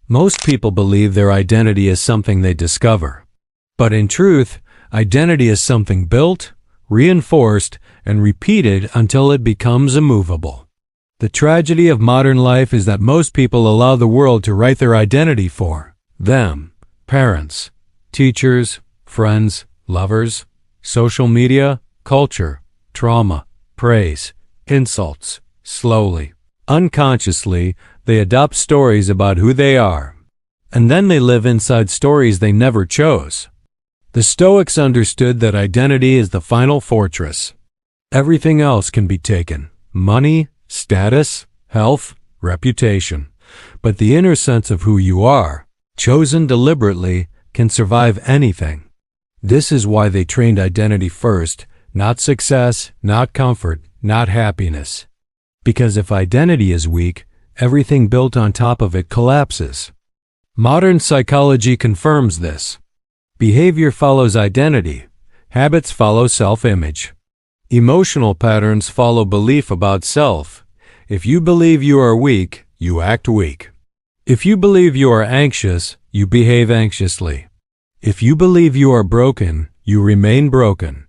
Most people believe their identity is something they discover. But in truth, identity is something built, reinforced, and repeated until it becomes immovable. The tragedy of modern life is that most people allow the world to write their identity for them. Parents, teachers, friends, lovers, social media, culture, trauma, praise, insults. Slowly, unconsciously, they adopt stories about who they are. And then they live inside stories they never chose. The Stoics understood that identity is the final fortress. Everything else can be taken: money, status, health, reputation. But the inner sense of who you are, chosen deliberately, can survive anything. This is why they trained identity first, not success, not comfort, not happiness. Because if identity is weak, everything built on top of it collapses. Modern psychology confirms this. Behavior follows identity. Habits follow self-image. Emotional patterns follow belief about self. If you believe you are weak, you act weak. If you believe you are anxious, you behave anxiously. If you believe you are broken, you remain broken.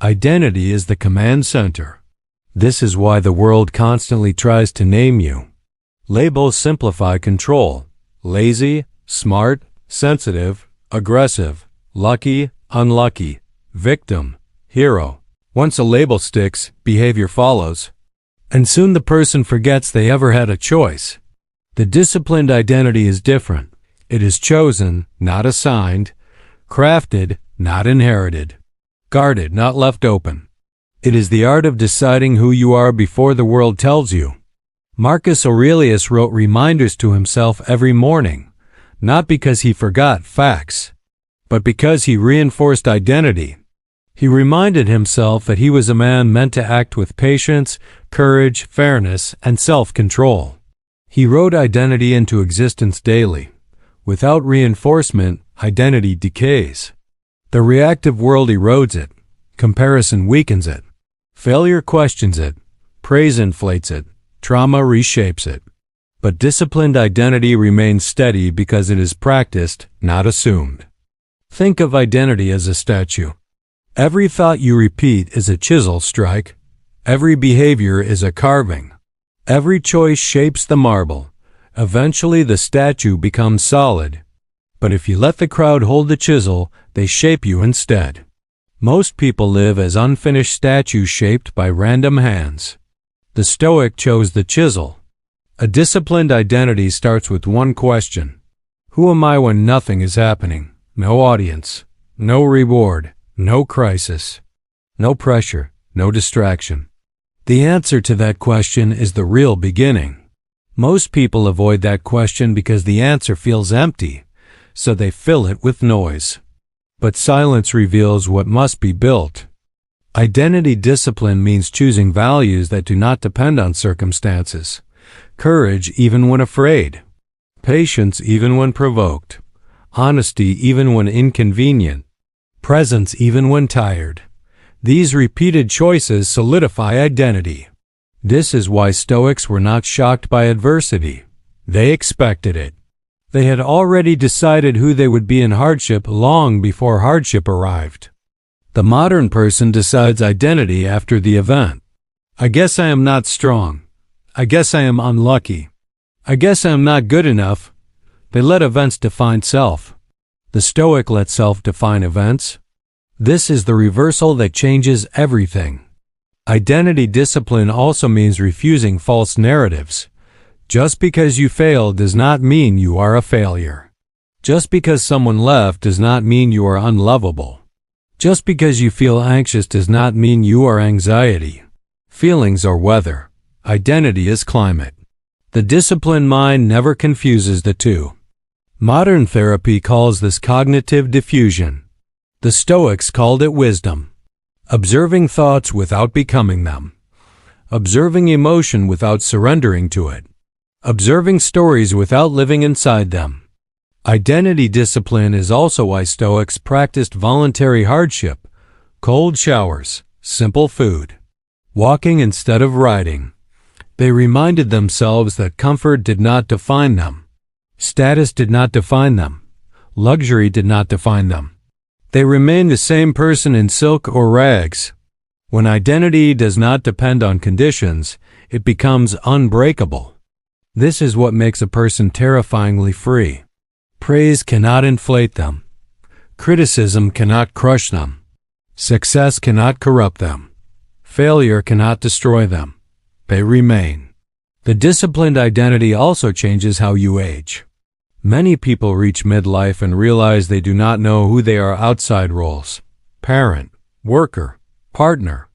Identity is the command center. This is why the world constantly tries to name you. Labels simplify control: lazy, smart, sensitive, aggressive, lucky, unlucky, victim, hero. Once a label sticks, behavior follows. And soon the person forgets they ever had a choice. The disciplined identity is different. It is chosen, not assigned, crafted, not inherited, guarded, not left open. It is the art of deciding who you are before the world tells you. Marcus Aurelius wrote reminders to himself every morning, not because he forgot facts, but because he reinforced identity. He reminded himself that he was a man meant to act with patience, courage, fairness, and self-control. He wrote identity into existence daily. Without reinforcement, identity decays. The reactive world erodes it. Comparison weakens it. Failure questions it. Praise inflates it. Trauma reshapes it. But disciplined identity remains steady because it is practiced, not assumed. Think of identity as a statue. Every thought you repeat is a chisel strike. Every behavior is a carving. Every choice shapes the marble. Eventually the statue becomes solid. But if you let the crowd hold the chisel, they shape you instead. Most people live as unfinished statues shaped by random hands. The Stoic chose the chisel. A disciplined identity starts with one question: who am I when nothing is happening? No audience, no reward, no crisis, no pressure, no distraction. The answer to that question is the real beginning. Most people avoid that question because the answer feels empty, so they fill it with noise. But silence reveals what must be built. Identity discipline means choosing values that do not depend on circumstances. Courage even when afraid. Patience even when provoked. Honesty even when inconvenient. Presence even when tired. These repeated choices solidify identity. This is why Stoics were not shocked by adversity. They expected it. They had already decided who they would be in hardship long before hardship arrived. The modern person decides identity after the event. I guess I am not strong. I guess I am unlucky. I guess I am not good enough. They let events define self. The Stoic let self define events. This is the reversal that changes everything. Identity discipline also means refusing false narratives. Just because you failed does not mean you are a failure. Just because someone left does not mean you are unlovable. Just because you feel anxious does not mean you are anxiety. Feelings are weather. Identity is climate. The disciplined mind never confuses the two. Modern therapy calls this cognitive diffusion. The Stoics called it wisdom. Observing thoughts without becoming them. Observing emotion without surrendering to it. Observing stories without living inside them. Identity discipline is also why Stoics practiced voluntary hardship, cold showers, simple food, walking instead of riding. They reminded themselves that comfort did not define them. Status did not define them. Luxury did not define them. They remained the same person in silk or rags. When identity does not depend on conditions, it becomes unbreakable. This is what makes a person terrifyingly free. Praise cannot inflate them. Criticism cannot crush them. Success cannot corrupt them. Failure cannot destroy them. They remain. The disciplined identity also changes how you age. Many people reach midlife and realize they do not know who they are outside roles. Parent, worker, partner.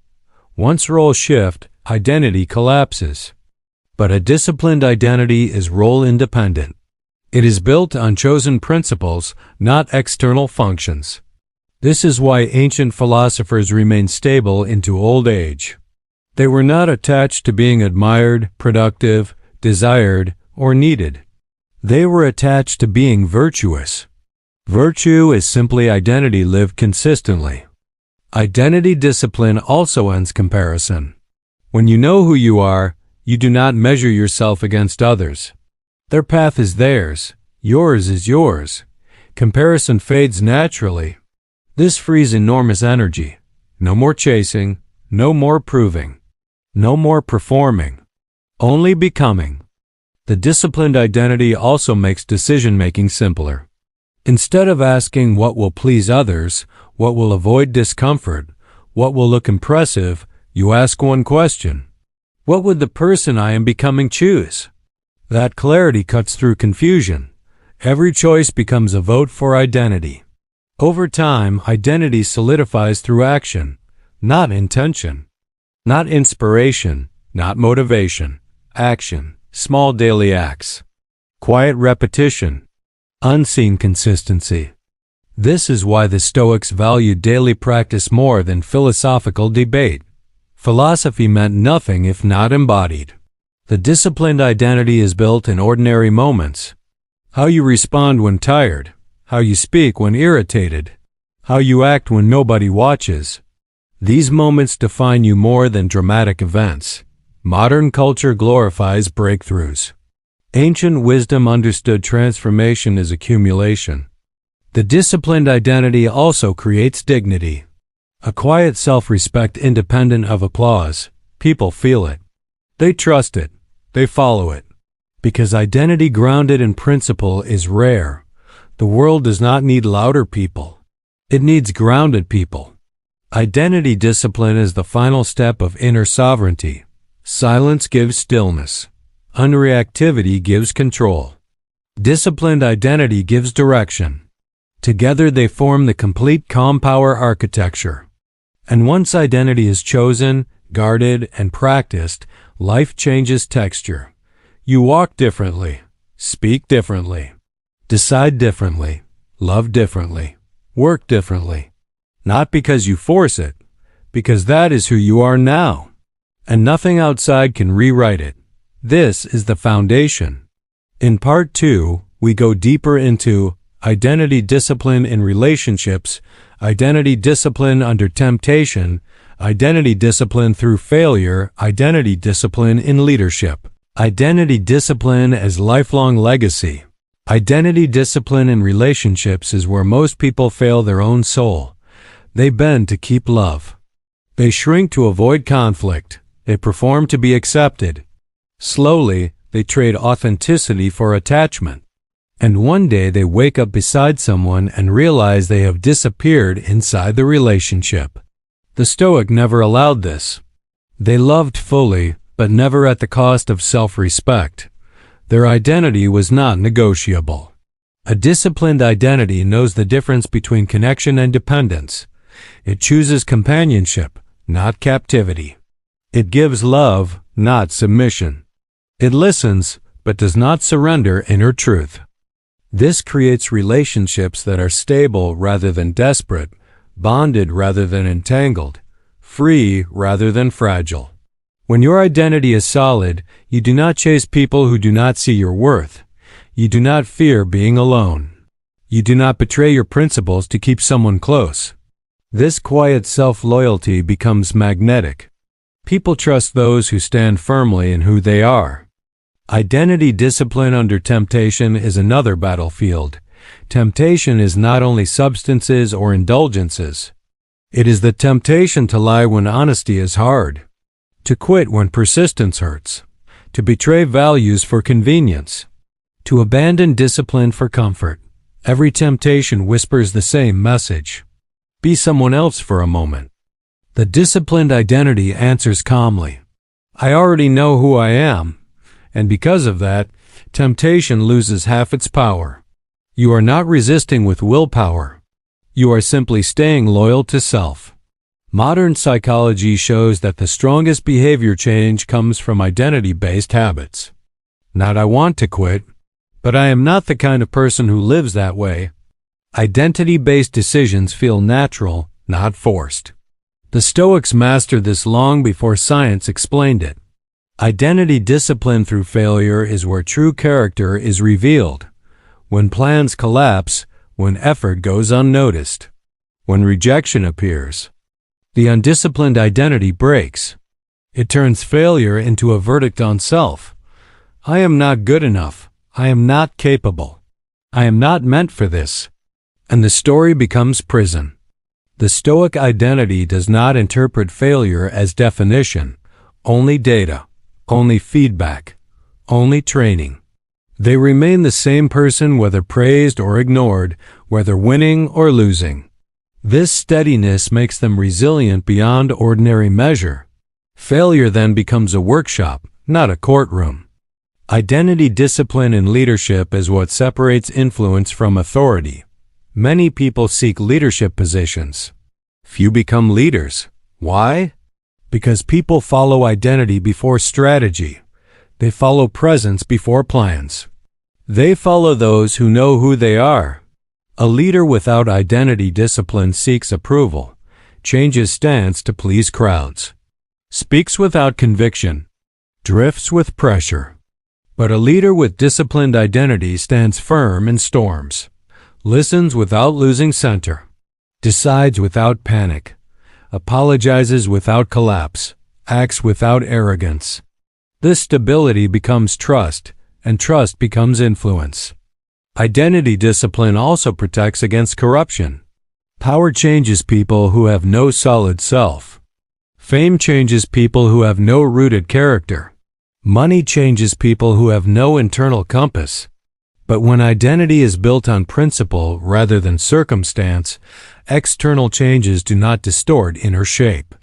Once roles shift, identity collapses. But a disciplined identity is role independent. It is built on chosen principles, not external functions. This is why ancient philosophers remained stable into old age. They were not attached to being admired, productive, desired, or needed. They were attached to being virtuous. Virtue is simply identity lived consistently. Identity discipline also ends comparison. When you know who you are, you do not measure yourself against others. Their path is theirs. Yours is yours. Comparison fades naturally. This frees enormous energy. No more chasing, no more proving, no more performing. Only becoming. The disciplined identity also makes decision-making simpler. Instead of asking what will please others, what will avoid discomfort, what will look impressive, you ask one question. What would the person I am becoming choose? That clarity cuts through confusion. Every choice becomes a vote for identity. Over time, identity solidifies through action, not intention. Not inspiration, not motivation. Action, small daily acts. Quiet repetition. Unseen consistency. This is why the Stoics valued daily practice more than philosophical debate. Philosophy meant nothing if not embodied. The disciplined identity is built in ordinary moments. How you respond when tired, how you speak when irritated, how you act when nobody watches. These moments define you more than dramatic events. Modern culture glorifies breakthroughs. Ancient wisdom understood transformation as accumulation. The disciplined identity also creates dignity. A quiet self-respect independent of applause. People feel it. They trust it. They follow it. Because identity grounded in principle is rare. The world does not need louder people. It needs grounded people. Identity discipline is the final step of inner sovereignty. Silence gives stillness. Unreactivity gives control. Disciplined identity gives direction. Together they form the complete calm power architecture. And once identity is chosen, guarded, and practiced, life changes texture. You walk differently, speak differently, decide differently, love differently, work differently. Not because you force it, because that is who you are now. And nothing outside can rewrite it. This is the foundation. In part 2, we go deeper into identity discipline in relationships, identity discipline under temptation, identity discipline through failure, identity discipline in leadership, identity discipline as lifelong legacy. Identity discipline in relationships is where most people fail their own soul. They bend to keep love. They shrink to avoid conflict. They perform to be accepted. Slowly, they trade authenticity for attachment. And one day they wake up beside someone and realize they have disappeared inside the relationship. The Stoic never allowed this. They loved fully, but never at the cost of self-respect. Their identity was not negotiable. A disciplined identity knows the difference between connection and dependence. It chooses companionship, not captivity. It gives love, not submission. It listens, but does not surrender inner truth. This creates relationships that are stable rather than desperate, bonded rather than entangled, free rather than fragile. When your identity is solid, you do not chase people who do not see your worth. You do not fear being alone. You do not betray your principles to keep someone close. This quiet self-loyalty becomes magnetic. People trust those who stand firmly in who they are. Identity discipline under temptation is another battlefield. Temptation is not only substances or indulgences. It is the temptation to lie when honesty is hard, to quit when persistence hurts, to betray values for convenience, to abandon discipline for comfort. Every temptation whispers the same message. Be someone else for a moment. The disciplined identity answers calmly. I already know who I am, and because of that, temptation loses half its power. You are not resisting with willpower. You are simply staying loyal to self. Modern psychology shows that the strongest behavior change comes from identity-based habits. Not I want to quit, but I am not the kind of person who lives that way. Identity-based decisions feel natural, not forced. The Stoics mastered this long before science explained it. Identity discipline through failure is where true character is revealed. When plans collapse, when effort goes unnoticed, when rejection appears, the undisciplined identity breaks. It turns failure into a verdict on self. I am not good enough. I am not capable. I am not meant for this. And the story becomes prison. The Stoic identity does not interpret failure as definition, only data, only feedback, only training. They remain the same person whether praised or ignored, whether winning or losing. This steadiness makes them resilient beyond ordinary measure. Failure then becomes a workshop, not a courtroom. Identity discipline in leadership is what separates influence from authority. Many people seek leadership positions. Few become leaders. Why? Because people follow identity before strategy. They follow presence before plans. They follow those who know who they are. A leader without identity discipline seeks approval, changes stance to please crowds, speaks without conviction, drifts with pressure. But a leader with disciplined identity stands firm in storms, listens without losing center, decides without panic, apologizes without collapse, acts without arrogance. This stability becomes trust, and trust becomes influence. Identity discipline also protects against corruption. Power changes people who have no solid self. Fame changes people who have no rooted character. Money changes people who have no internal compass. But when identity is built on principle rather than circumstance, external changes do not distort inner shape.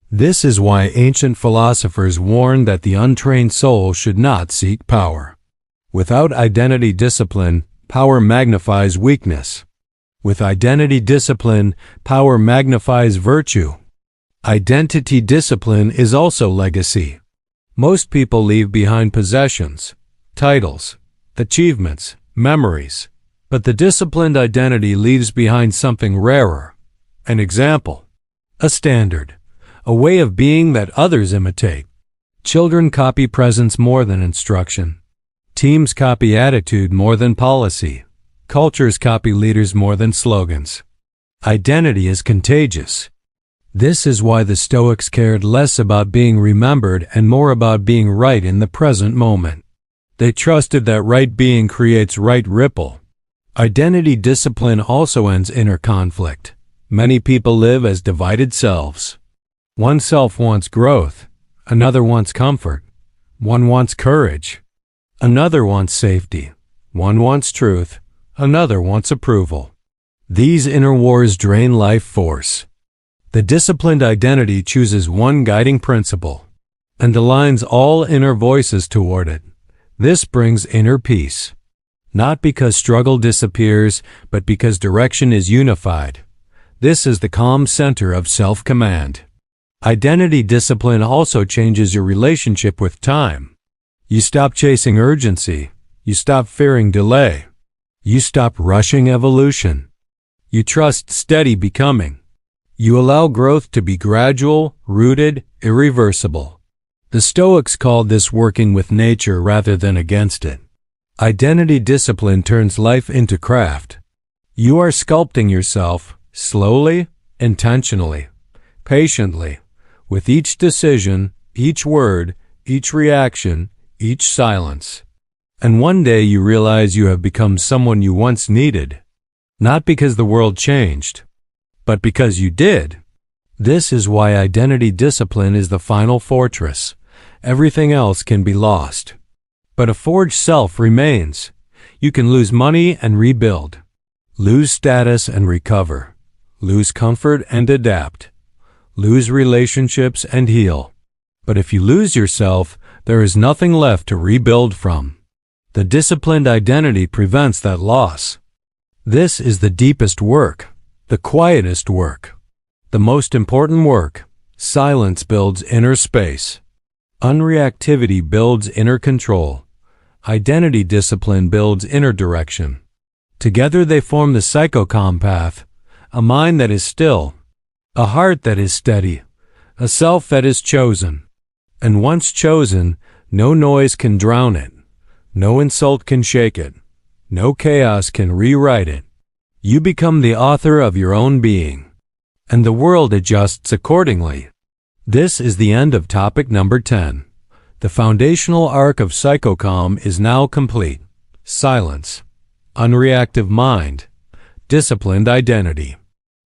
This is why ancient philosophers warned that the untrained soul should not seek power. Without identity discipline, power magnifies weakness. With identity discipline, power magnifies virtue. Identity discipline is also legacy. Most people leave behind possessions, titles, achievements, memories. But the disciplined identity leaves behind something rarer, an example, a standard, a way of being that others imitate. Children copy presence more than instruction. Teams copy attitude more than policy. Cultures copy leaders more than slogans. Identity is contagious. This is why the Stoics cared less about being remembered and more about being right in the present moment. They trusted that right being creates right ripple. Identity discipline also ends inner conflict. Many people live as divided selves. One self wants growth, another wants comfort, one wants courage, another wants safety, one wants truth, another wants approval. These inner wars drain life force. The disciplined identity chooses one guiding principle and aligns all inner voices toward it. This brings inner peace. Not because struggle disappears, but because direction is unified. This is the calm center of self-command. Identity discipline also changes your relationship with time. You stop chasing urgency. You stop fearing delay. You stop rushing evolution. You trust steady becoming. You allow growth to be gradual, rooted, irreversible. The Stoics called this working with nature rather than against it. Identity discipline turns life into craft. You are sculpting yourself, slowly, intentionally, patiently, with each decision, each word, each reaction, each silence. And one day you realize you have become someone you once needed, not because the world changed, but because you did. This is why identity discipline is the final fortress. Everything else can be lost, but a forged self remains. You can lose money and rebuild, lose status and recover, lose comfort and adapt, lose relationships and heal. But if you lose yourself, there is nothing left to rebuild from. The disciplined identity prevents that loss. This is the deepest work, the quietest work, the most important work. Silence builds inner space. Unreactivity builds inner control. Identity discipline builds inner direction. Together they form the Psychocalm path, a mind that is still, a heart that is steady, a self that is chosen. And once chosen, no noise can drown it, no insult can shake it, no chaos can rewrite it. You become the author of your own being, and the world adjusts accordingly. This is the end of topic number 10. The foundational arc of Psychocalm is now complete. Silence, unreactive mind, disciplined identity.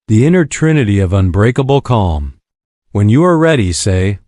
The inner trinity of unbreakable calm. When you are ready, say,